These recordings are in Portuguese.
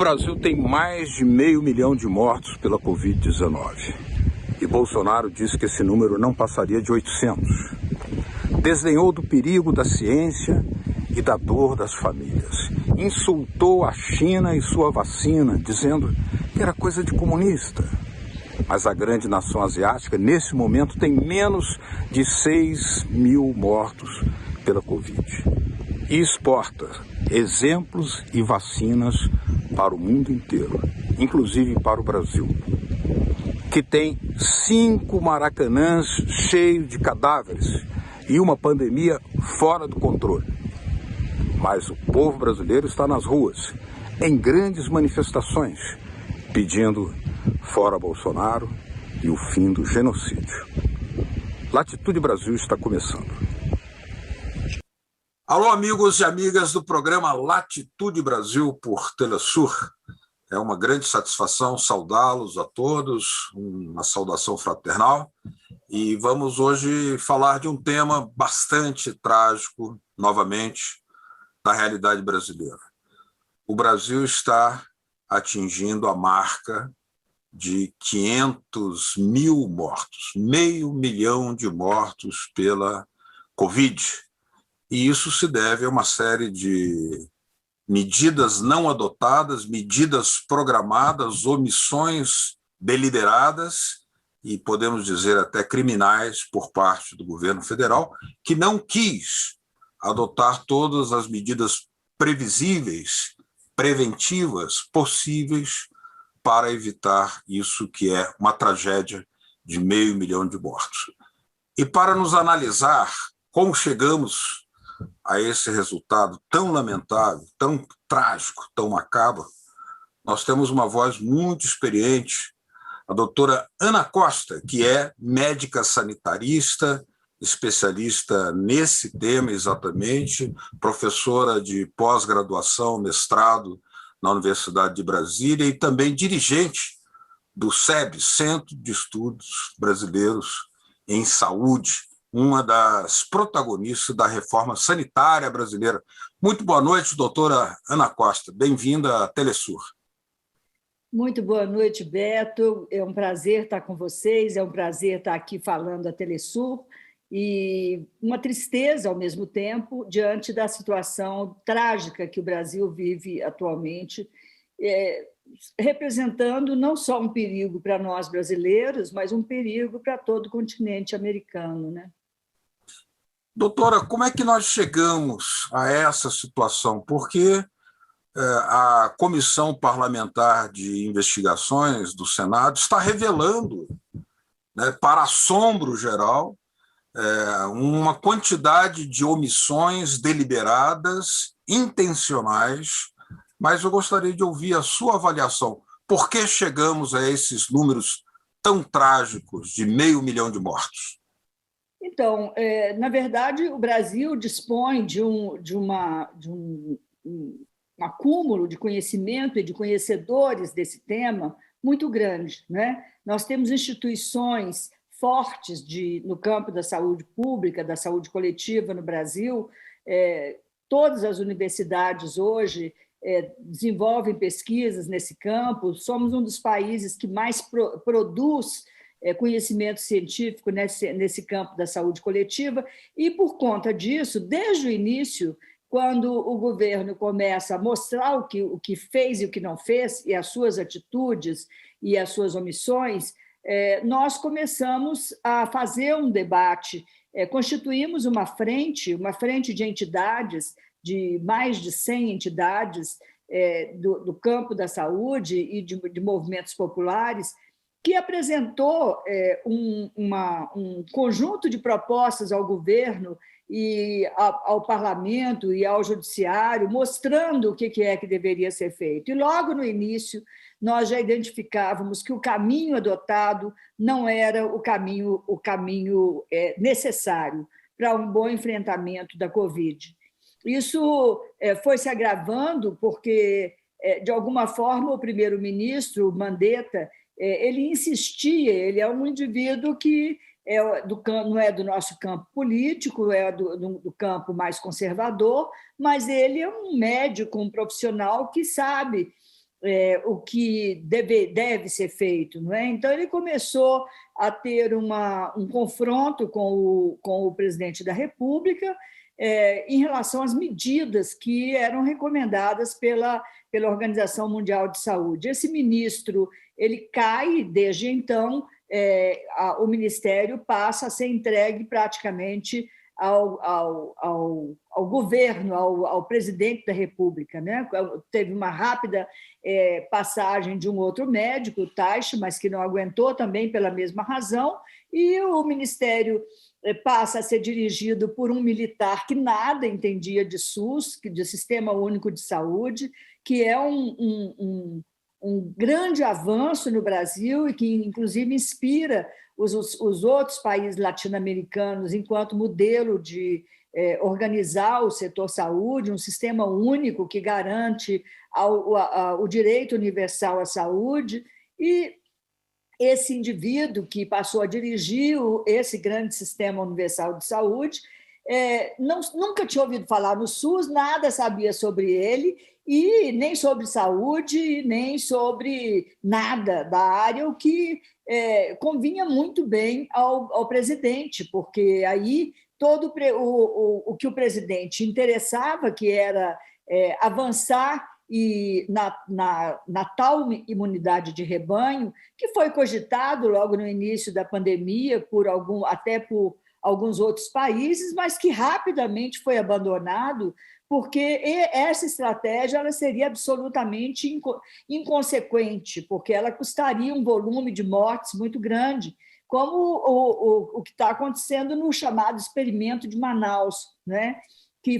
Brasil tem mais de 500 mil de mortos pela Covid-19. E Bolsonaro disse que esse número não passaria de 800. Desdenhou do perigo da ciência e da dor das famílias. Insultou a China e sua vacina, dizendo que era coisa de comunista. Mas a grande nação asiática, nesse momento, tem menos de 6 mil mortos pela Covid. E exporta exemplos e vacinas para o mundo inteiro, inclusive para o Brasil, que tem 5 maracanãs cheios de cadáveres e uma pandemia fora do controle. Mas o povo brasileiro está nas ruas, em grandes manifestações, pedindo fora Bolsonaro e o fim do genocídio. Latitude Brasil está começando. Alô, amigos e amigas do programa Latitude Brasil por Telesur. É uma grande satisfação saudá-los a todos, uma saudação fraternal. E vamos hoje falar de um tema bastante trágico, novamente, da realidade brasileira. O Brasil está atingindo a marca de 500 mil mortos, 500 mil de mortos pela Covid. E isso se deve a uma série de medidas não adotadas, medidas programadas, omissões deliberadas e, podemos dizer, até criminais por parte do governo federal, que não quis adotar todas as medidas previsíveis, preventivas, possíveis para evitar isso que é uma tragédia de 500 mil de mortos. E para nos analisar como chegamos a esse resultado tão lamentável, tão trágico, tão macabro, nós temos uma voz muito experiente, a doutora Ana Costa, que é médica sanitarista, especialista nesse tema exatamente, professora de pós-graduação, mestrado na Universidade de Brasília e também dirigente do SEB, Centro de Estudos Brasileiros em Saúde, uma das protagonistas da reforma sanitária brasileira. Muito boa noite, doutora Ana Costa. Bem-vinda à Telesur. Muito boa noite, Beto. É um prazer estar com vocês, é um prazer estar aqui falando à Telesur e uma tristeza, ao mesmo tempo, diante da situação trágica que o Brasil vive atualmente, representando não só um perigo para nós brasileiros, mas um perigo para todo o continente americano, né? Doutora, como é que nós chegamos a essa situação? Porque a Comissão Parlamentar de Investigações do Senado está revelando, né, para assombro geral, uma quantidade de omissões deliberadas, intencionais, mas eu gostaria de ouvir a sua avaliação. Por que chegamos a esses números tão trágicos de 500 mil de mortos? Então, na verdade, o Brasil dispõe de um acúmulo de conhecimento e de conhecedores desse tema muito grande, né? Nós temos instituições fortes no campo da saúde pública, da saúde coletiva no Brasil. Todas as universidades hoje desenvolvem pesquisas nesse campo. Somos um dos países que mais produz conhecimento científico nesse campo da saúde coletiva, e, por conta disso, desde o início, quando o governo começa a mostrar o que fez e o que não fez, e as suas atitudes e as suas omissões, nós começamos a fazer um debate, constituímos uma frente de entidades, de mais de 100 entidades do campo da saúde e de movimentos populares, que apresentou um conjunto de propostas ao governo e ao parlamento e ao judiciário, mostrando o que é que deveria ser feito. E logo no início, nós já identificávamos que o caminho adotado não era o caminho necessário para um bom enfrentamento da Covid. Isso foi se agravando porque, de alguma forma, o primeiro-ministro Mandetta, ele insistia, ele é um indivíduo que não é do nosso campo político, é do campo mais conservador, mas ele é um médico, um profissional que sabe o que deve ser feito, não é? Então, ele começou a ter um confronto com o presidente da República em relação às medidas que eram recomendadas pela Organização Mundial de Saúde. Esse ministro ele cai, desde então, o ministério passa a ser entregue praticamente ao governo, ao presidente da República, né? Teve uma rápida passagem de um outro médico, o Taishi, mas que não aguentou também pela mesma razão, e o ministério passa a ser dirigido por um militar que nada entendia de SUS, de Sistema Único de Saúde, que é um grande avanço no Brasil e que, inclusive, inspira os outros países latino-americanos enquanto modelo de organizar o setor saúde, um sistema único que garante o direito universal à saúde. E esse indivíduo que passou a dirigir esse grande sistema universal de saúde nunca tinha ouvido falar no SUS, nada sabia sobre ele, e nem sobre saúde, nem sobre nada da área, o que convinha muito bem ao presidente, porque aí todo o que o presidente interessava, que era avançar na tal imunidade de rebanho, que foi cogitado logo no início da pandemia até por alguns outros países, mas que rapidamente foi abandonado, porque essa estratégia ela seria absolutamente inconsequente, porque ela custaria um volume de mortes muito grande, como o que está acontecendo no chamado experimento de Manaus, né?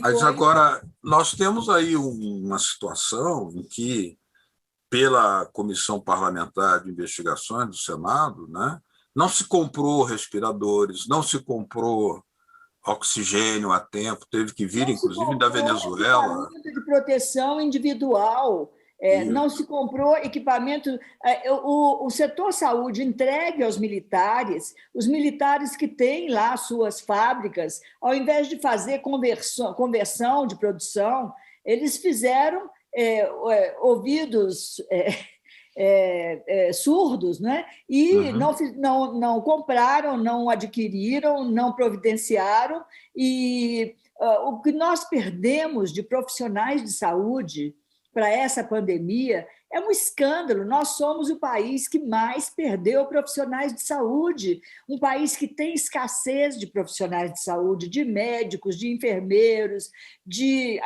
Mas agora, nós temos aí uma situação em que, pela Comissão Parlamentar de Investigações do Senado, né, não se comprou respiradores, não se comprou oxigênio a tempo, teve que vir, inclusive, da Venezuela. Equipamento de proteção individual, não se comprou equipamento. O setor saúde entregue aos militares, os militares que têm lá suas fábricas, ao invés de fazer conversão de produção, eles fizeram ouvidos surdos, né? E não compraram, não adquiriram, não providenciaram, e o que nós perdemos de profissionais de saúde para essa pandemia é um escândalo. Nós somos o país que mais perdeu profissionais de saúde, um país que tem escassez de profissionais de saúde, de médicos, de enfermeiros, de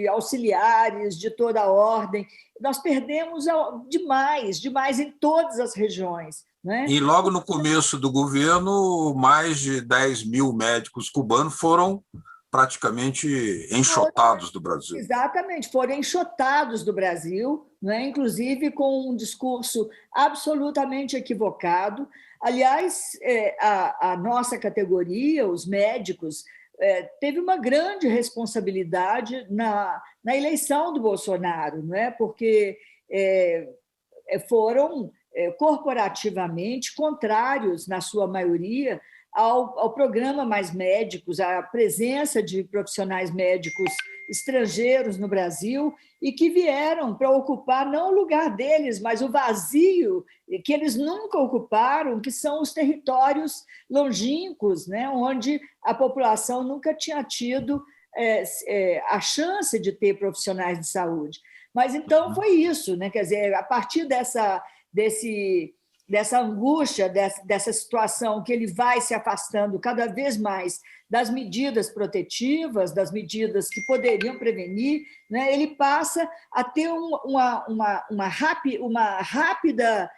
auxiliares de toda a ordem. Nós perdemos demais em todas as regiões, né? E logo no começo do governo, mais de 10 mil médicos cubanos foram praticamente enxotados do Brasil. Exatamente, foram enxotados do Brasil, né? Inclusive com um discurso absolutamente equivocado. Aliás, a nossa categoria, os médicos, teve uma grande responsabilidade na eleição do Bolsonaro, não é? Porque foram corporativamente contrários, na sua maioria, ao programa Mais Médicos, à presença de profissionais médicos estrangeiros no Brasil e que vieram para ocupar não o lugar deles, mas o vazio que eles nunca ocuparam, que são os territórios longínquos, né, onde a população nunca tinha tido a chance de ter profissionais de saúde. Mas então foi isso, né? Quer dizer, a partir dessa angústia, dessa situação que ele vai se afastando cada vez mais das medidas protetivas, das medidas que poderiam prevenir, né, ele passa a ter uma rápida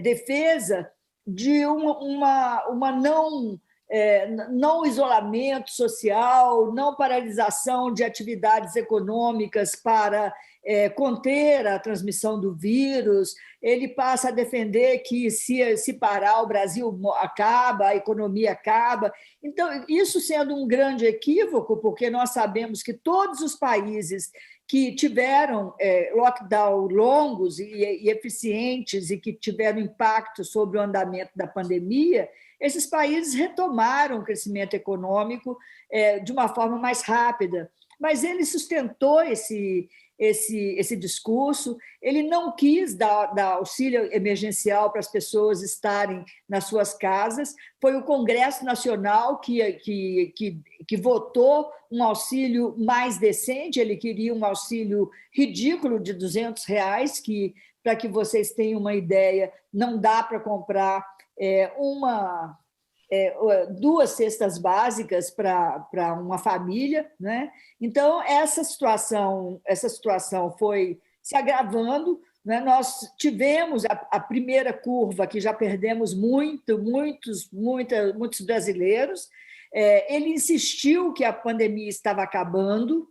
defesa de não isolamento social, não paralisação de atividades econômicas para conter a transmissão do vírus. Ele passa a defender que, se parar, o Brasil acaba, a economia acaba. Então, isso sendo um grande equívoco, porque nós sabemos que todos os países que tiveram lockdown longos e eficientes e que tiveram impacto sobre o andamento da pandemia, esses países retomaram o crescimento econômico de uma forma mais rápida. Mas ele sustentou esse discurso, ele não quis dar auxílio emergencial para as pessoas estarem nas suas casas, foi o Congresso Nacional que votou um auxílio mais decente, ele queria um auxílio ridículo de R$200, que, para que vocês tenham uma ideia, não dá para comprar duas cestas básicas para uma família, né? Então, essa situação foi se agravando, né? Nós tivemos a primeira curva, que já perdemos muitos brasileiros. Ele insistiu que a pandemia estava acabando,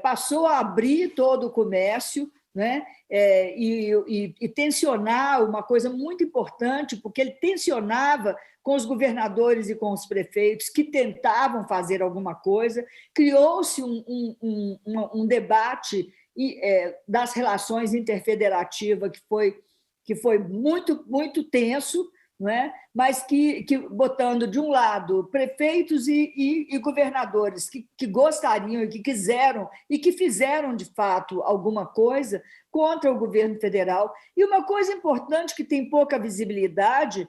passou a abrir todo o comércio, né? E tensionar uma coisa muito importante, porque ele tensionava com os governadores e com os prefeitos que tentavam fazer alguma coisa, criou-se um debate das relações interfederativas que foi muito tenso, não é? Mas que botando de um lado prefeitos e governadores que gostariam e que quiseram e que fizeram de fato alguma coisa contra o governo federal. E uma coisa importante que tem pouca visibilidade,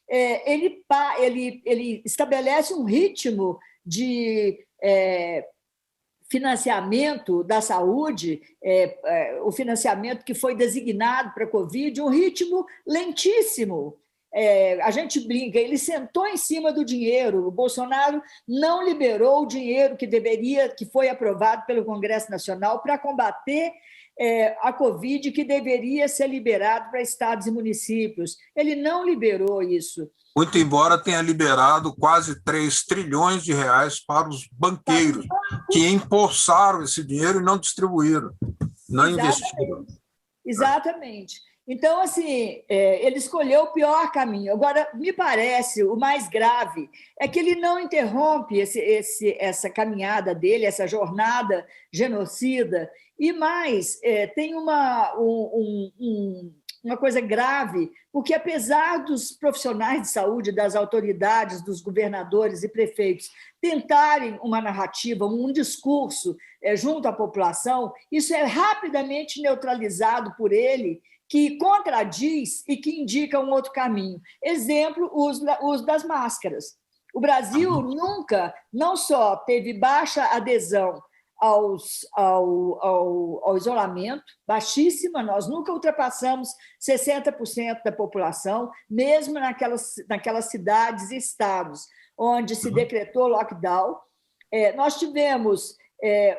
ele estabelece um ritmo de financiamento da saúde, o financiamento que foi designado para a Covid, um ritmo lentíssimo. A gente brinca, ele sentou em cima do dinheiro, o Bolsonaro não liberou o dinheiro que foi aprovado pelo Congresso Nacional para combater a Covid, que deveria ser liberado para estados e municípios. Ele não liberou isso. Muito embora tenha liberado quase 3 trilhões de reais para os banqueiros, que embolsaram esse dinheiro e não distribuíram, não investiram. Exatamente. Então, assim, ele escolheu o pior caminho. Agora, me parece, o mais grave é que ele não interrompe essa caminhada dele, essa jornada genocida. E mais, tem uma coisa grave, porque apesar dos profissionais de saúde, das autoridades, dos governadores e prefeitos tentarem uma narrativa, um discurso junto à população, isso é rapidamente neutralizado por ele, que contradiz e que indica um outro caminho. Exemplo, o uso das máscaras. O Brasil nunca, não só teve baixa adesão ao isolamento, baixíssima, nós nunca ultrapassamos 60% da população, mesmo naquelas cidades e estados onde se decretou lockdown. Nós tivemos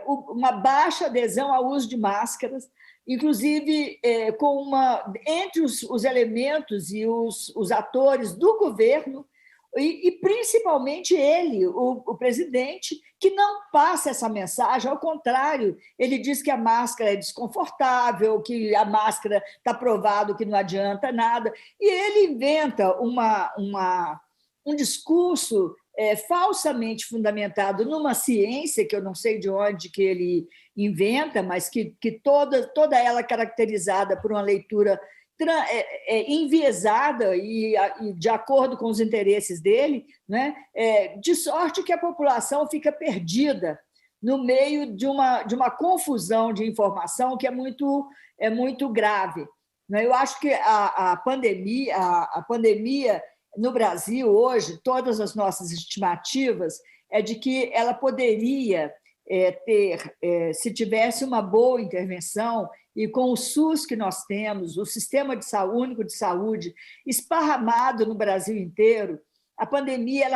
uma baixa adesão ao uso de máscaras, inclusive entre os elementos e os atores do governo, e principalmente ele, o presidente, que não passa essa mensagem, ao contrário, ele diz que a máscara é desconfortável, que a máscara está provado que não adianta nada, e ele inventa um discurso falsamente fundamentado numa ciência, que eu não sei de onde que ele inventa, mas que toda ela caracterizada por uma leitura enviesada e de acordo com os interesses dele, né? De sorte que a população fica perdida no meio de uma confusão de informação que é muito grave. Eu acho que a pandemia no Brasil hoje, todas as nossas estimativas é de que ela poderia ter, se tivesse uma boa intervenção, e com o SUS que nós temos, o Sistema Único de Saúde esparramado no Brasil inteiro, a pandemia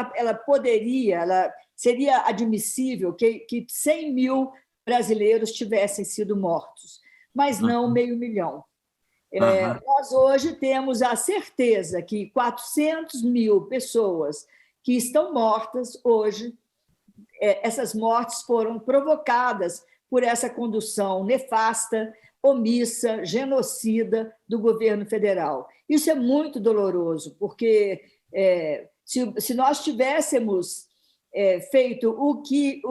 seria admissível que 100 mil brasileiros tivessem sido mortos, mas não 500 mil. Nós hoje temos a certeza que 400 mil pessoas que estão mortas hoje, essas mortes foram provocadas por essa condução nefasta, omissa, genocida do governo federal. Isso é muito doloroso, porque se nós tivéssemos feito o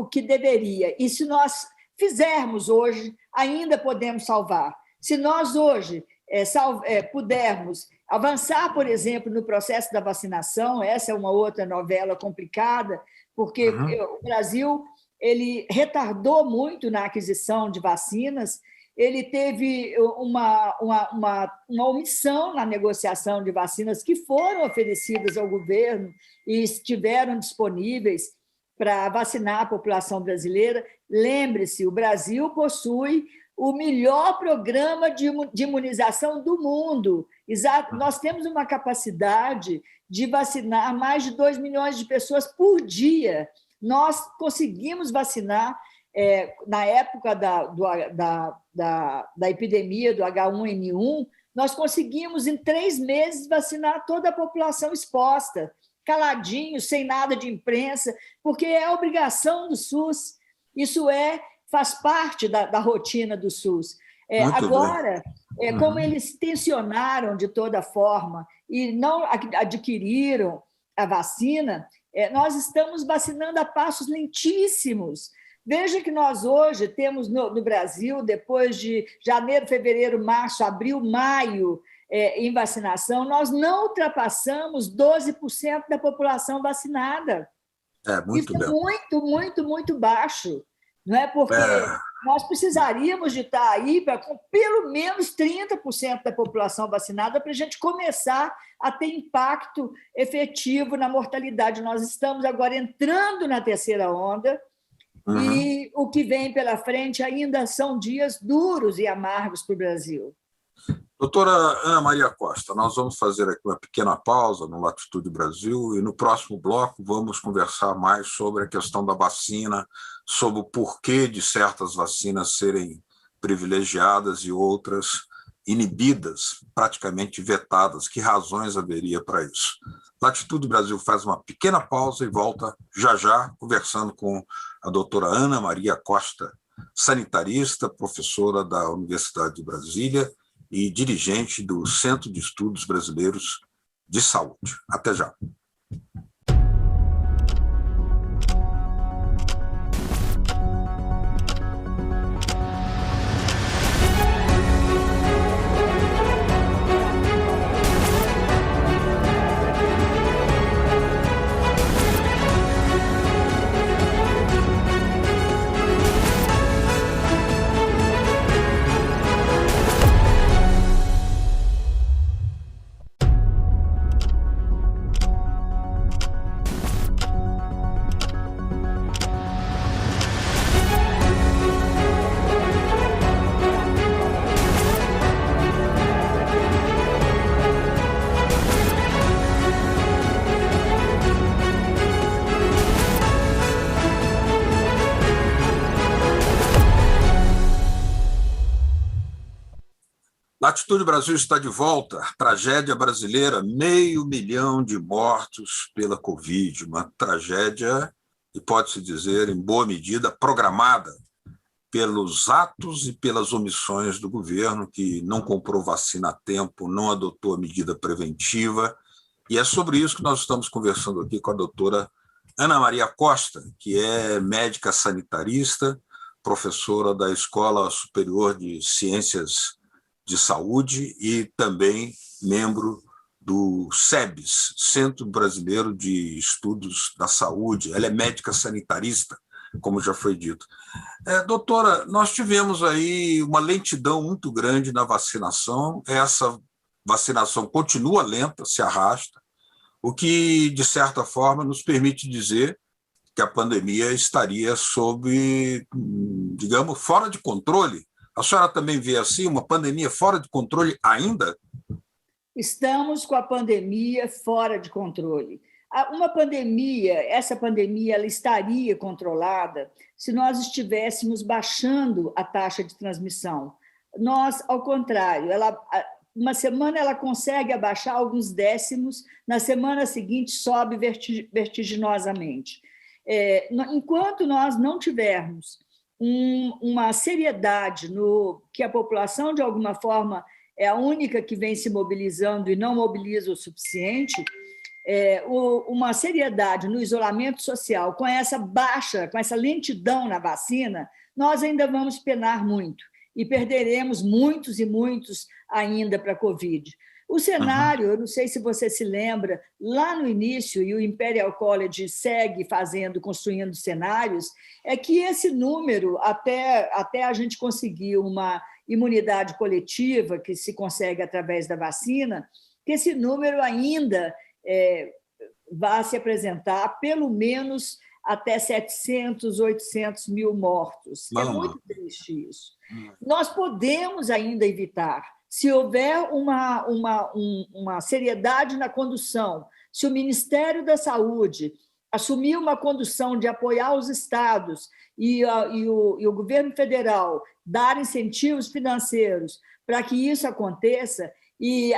que deveria, e se nós fizermos hoje, ainda podemos salvar. Se nós hoje pudermos avançar, por exemplo, no processo da vacinação, essa é uma outra novela complicada, porque o Brasil ele retardou muito na aquisição de vacinas, ele teve uma omissão na negociação de vacinas que foram oferecidas ao governo e estiveram disponíveis para vacinar a população brasileira. Lembre-se, o Brasil possui o melhor programa de imunização do mundo. Nós temos uma capacidade de vacinar mais de 2 milhões de pessoas por dia. Nós conseguimos vacinar, na época da epidemia do H1N1, nós conseguimos, em 3 meses, vacinar toda a população exposta, caladinho, sem nada de imprensa, porque é a obrigação do SUS. Isso faz parte da rotina do SUS. Agora, como eles tensionaram de toda forma e não adquiriram a vacina, nós estamos vacinando a passos lentíssimos. Veja que nós hoje temos no Brasil, depois de janeiro, fevereiro, março, abril, maio, em vacinação, nós não ultrapassamos 12% da população vacinada. Muito Isso bem. É muito, muito, muito baixo. Não é porque nós precisaríamos de estar aí com pelo menos 30% da população vacinada para a gente começar a ter impacto efetivo na mortalidade. Nós estamos agora entrando na terceira onda e o que vem pela frente ainda são dias duros e amargos para o Brasil. Doutora Ana Maria Costa, nós vamos fazer aqui uma pequena pausa no Latitude Brasil e no próximo bloco vamos conversar mais sobre a questão da vacina, sobre o porquê de certas vacinas serem privilegiadas e outras inibidas, praticamente vetadas. Que razões haveria para isso? Latitude Brasil faz uma pequena pausa e volta já, conversando com a doutora Ana Maria Costa, sanitarista, professora da Universidade de Brasília e dirigente do Centro de Estudos Brasileiros de Saúde. Até já. Latitude Brasil está de volta. Tragédia brasileira, 500 mil de mortos pela Covid. Uma tragédia, e pode-se dizer, em boa medida, programada pelos atos e pelas omissões do governo, que não comprou vacina a tempo, não adotou a medida preventiva. E é sobre isso que nós estamos conversando aqui com a doutora Ana Maria Costa, que é médica sanitarista, professora da Escola Superior de Ciências de Saúde e também membro do SEBS, Centro Brasileiro de Estudos da Saúde. Ela é médica sanitarista, como já foi dito. Doutora, nós tivemos aí uma lentidão muito grande na vacinação. Essa vacinação continua lenta, se arrasta, o que, de certa forma, nos permite dizer que a pandemia estaria sob, digamos, fora de controle. A senhora também vê assim uma pandemia fora de controle ainda? Estamos com a pandemia fora de controle. Essa pandemia ela estaria controlada se nós estivéssemos baixando a taxa de transmissão. Nós, ao contrário, uma semana ela consegue abaixar alguns décimos, na semana seguinte sobe vertiginosamente. Enquanto nós não tivermos uma seriedade que a população, de alguma forma, é a única que vem se mobilizando e não mobiliza o suficiente, uma seriedade no isolamento social, com essa baixa, com essa lentidão na vacina, nós ainda vamos penar muito e perderemos muitos e muitos ainda para a Covid. O cenário, eu não sei se você se lembra, lá no início, e o Imperial College segue construindo cenários, é que esse número, até a gente conseguir uma imunidade coletiva, que se consegue através da vacina, que esse número ainda vai se apresentar pelo menos até 700, 800 mil mortos. É muito triste isso. Nós podemos ainda evitar, se houver uma seriedade na condução, se o Ministério da Saúde assumir uma condução de apoiar os estados e o governo federal dar incentivos financeiros para que isso aconteça, e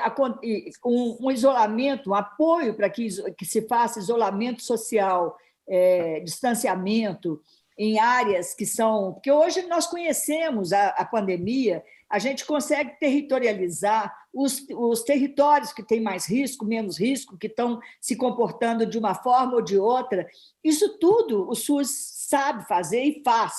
um isolamento, um apoio para que se faça isolamento social, distanciamento em áreas que são... Porque hoje nós conhecemos a pandemia, a gente consegue territorializar os territórios que têm mais risco, menos risco, que estão se comportando de uma forma ou de outra. Isso tudo o SUS sabe fazer e faz.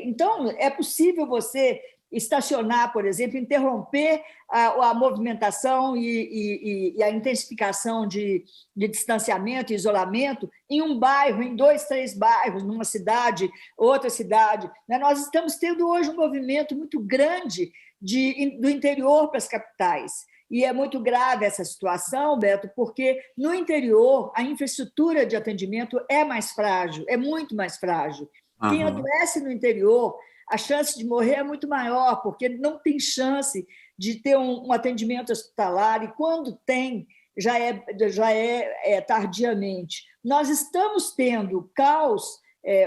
Então, é possível você estacionar, por exemplo, interromper a movimentação e a intensificação de distanciamento e isolamento em um bairro, em 2, 3 bairros, numa cidade, outra cidade. Nós estamos tendo hoje um movimento muito grande do interior para as capitais. E é muito grave essa situação, Beto, porque no interior a infraestrutura de atendimento é mais frágil, é muito mais frágil. Quem adoece no interior, a chance de morrer é muito maior, porque não tem chance de ter um atendimento hospitalar, e quando tem, já é tardiamente. Nós estamos tendo caos,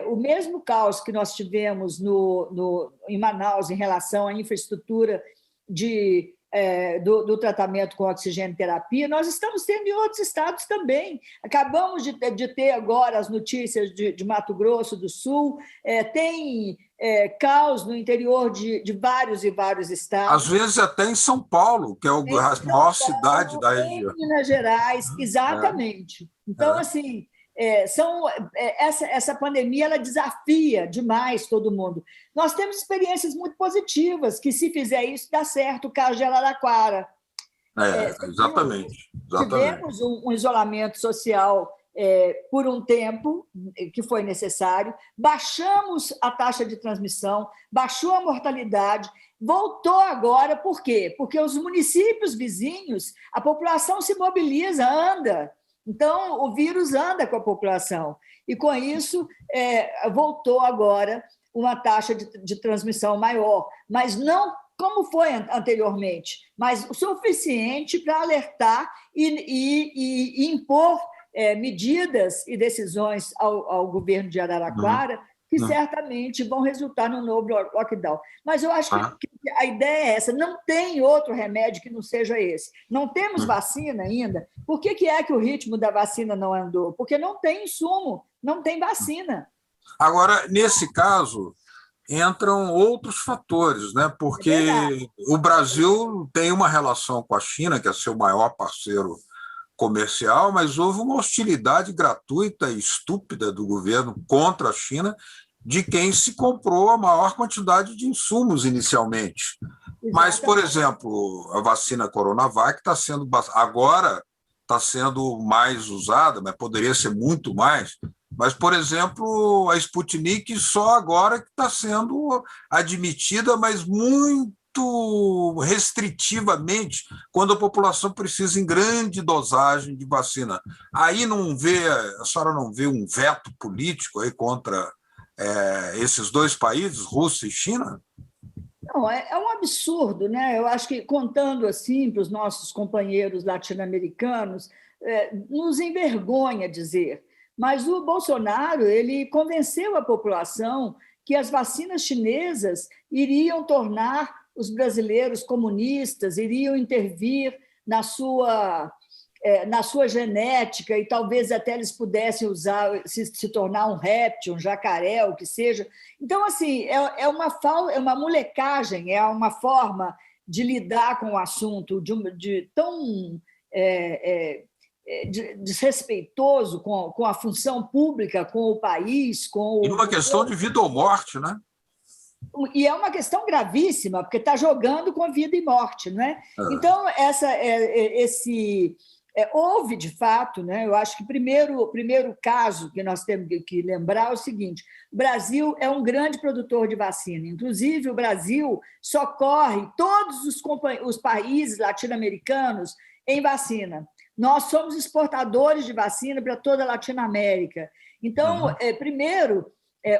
o mesmo caos que nós tivemos em Manaus em relação à infraestrutura do tratamento com oxigênio terapia, nós estamos tendo em outros estados também. Acabamos de ter agora as notícias de Mato Grosso do Sul, tem caos no interior de vários e vários estados. Às vezes até em São Paulo, que é a maior cidade da região. Em Minas Gerais, exatamente. Então, assim, essa pandemia ela desafia demais todo mundo. Nós temos experiências muito positivas, que se fizer isso, dá certo, o caso de Araraquara. Exatamente. Tivemos um isolamento social por um tempo, que foi necessário, baixamos a taxa de transmissão, baixou a mortalidade, voltou agora, por quê? Porque os municípios vizinhos, a população se mobiliza, anda. Então, o vírus anda com a população. E, com isso, voltou agora uma taxa de transmissão maior, mas não como foi anteriormente, mas o suficiente para alertar e impor medidas e decisões ao governo de Araraquara, que certamente vão resultar num novo lockdown. Mas eu acho que a ideia é essa, não tem outro remédio que não seja esse. Não temos vacina ainda. Por que é que o ritmo da vacina não andou? Porque não tem insumo, não tem vacina. Agora, nesse caso, entram outros fatores, né? Porque o Brasil tem uma relação com a China, que é seu maior parceiro comercial, mas houve uma hostilidade gratuita e estúpida do governo contra a China, de quem se comprou a maior quantidade de insumos inicialmente. Exatamente. Mas, por exemplo, a vacina Coronavac agora está sendo mais usada, mas poderia ser muito mais. Mas, por exemplo, a Sputnik só agora que está sendo admitida, mas muito restritivamente, quando a população precisa em grande dosagem de vacina. Aí a senhora não vê um veto político aí contra esses dois países, Rússia e China? Não, é um absurdo, né? Eu acho que, contando assim para os nossos companheiros latino-americanos, nos envergonha dizer, mas o Bolsonaro ele convenceu a população que as vacinas chinesas iriam tornar os brasileiros comunistas, iriam intervir na sua genética, e talvez até eles pudessem se tornar um réptil, um jacaré, o que seja. Então, assim, é uma molecagem, é uma forma de lidar com o assunto tão desrespeitoso com a função pública, com o país, com e uma questão de vida ou morte, né? E é uma questão gravíssima, porque está jogando com vida e morte, não é? Então, houve, de fato, né? Eu acho que o primeiro caso que nós temos que lembrar é o seguinte: o Brasil é um grande produtor de vacina. Inclusive, o Brasil socorre todos os países latino-americanos em vacina. Nós somos exportadores de vacina para toda a Latinoamérica. Então, primeiro,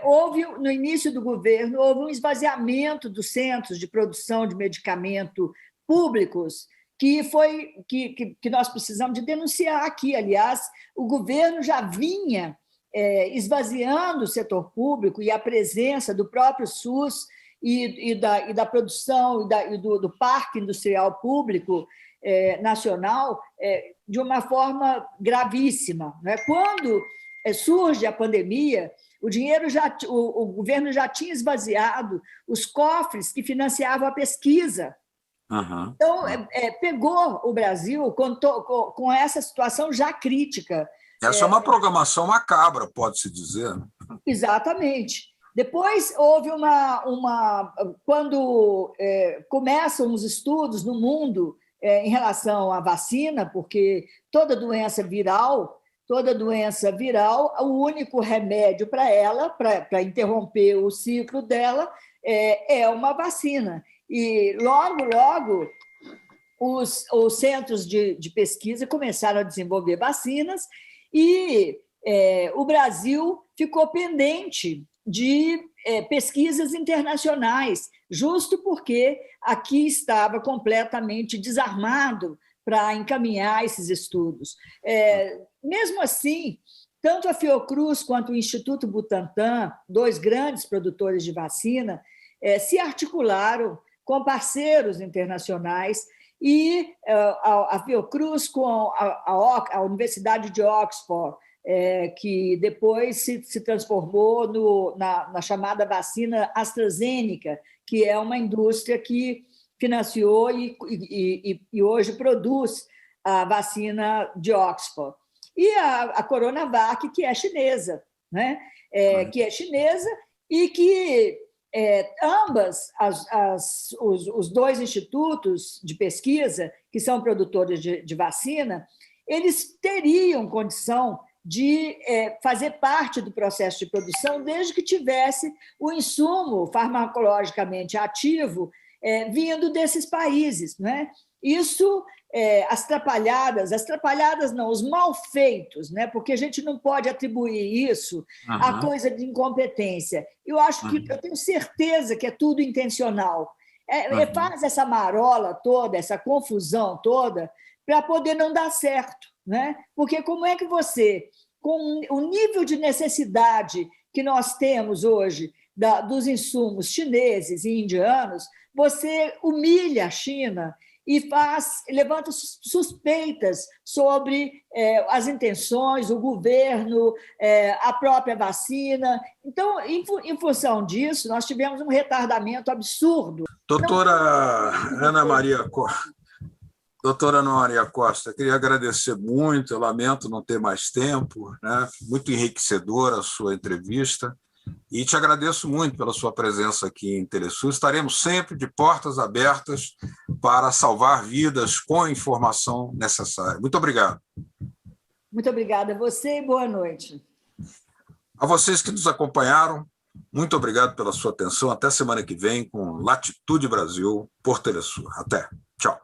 houve, no início do governo, houve um esvaziamento dos centros de produção de medicamento públicos, que nós precisamos de denunciar aqui. Aliás, o governo já vinha esvaziando o setor público e a presença do próprio SUS e da produção e do parque industrial público nacional de uma forma gravíssima. Quando surge a pandemia, o governo já tinha esvaziado os cofres que financiavam a pesquisa. Então, pegou o Brasil com essa situação já crítica. Essa é uma programação macabra, pode-se dizer. Exatamente. Depois houve quando começam os estudos no mundo em relação à vacina, porque toda doença viral, o único remédio para ela, para interromper o ciclo dela, é uma vacina. E logo, os centros de pesquisa começaram a desenvolver vacinas e o Brasil ficou pendente de pesquisas internacionais, justo porque aqui estava completamente desarmado para encaminhar esses estudos. Mesmo assim, tanto a Fiocruz quanto o Instituto Butantan, dois grandes produtores de vacina, se articularam com parceiros internacionais e a Fiocruz com a Universidade de Oxford, que depois se transformou na chamada vacina AstraZeneca, que é uma indústria que financiou e hoje produz a vacina de Oxford. E a Coronavac, que é chinesa, né? Que é chinesa e que ambas os dois institutos de pesquisa, que são produtores de vacina, eles teriam condição de fazer parte do processo de produção desde que tivesse o insumo farmacologicamente ativo vindo desses países, né? Isso, as trapalhadas não, os mal feitos, né? Porque a gente não pode atribuir isso a coisa de incompetência. Eu tenho certeza que é tudo intencional. Faz essa marola toda, essa confusão toda, para poder não dar certo, né? Porque como é que você, com o nível de necessidade que nós temos hoje dos insumos chineses e indianos, você humilha a China e levanta suspeitas sobre as intenções, o governo, a própria vacina. Então, em função disso, nós tivemos um retardamento absurdo. Doutora Ana Maria Costa, queria agradecer muito, eu lamento não ter mais tempo, né? Muito enriquecedora a sua entrevista. E te agradeço muito pela sua presença aqui em Telesul. Estaremos sempre de portas abertas para salvar vidas com a informação necessária. Muito obrigado. Muito obrigada a você e boa noite. A vocês que nos acompanharam, muito obrigado pela sua atenção. Até semana que vem com Latitude Brasil por Telesul. Até. Tchau.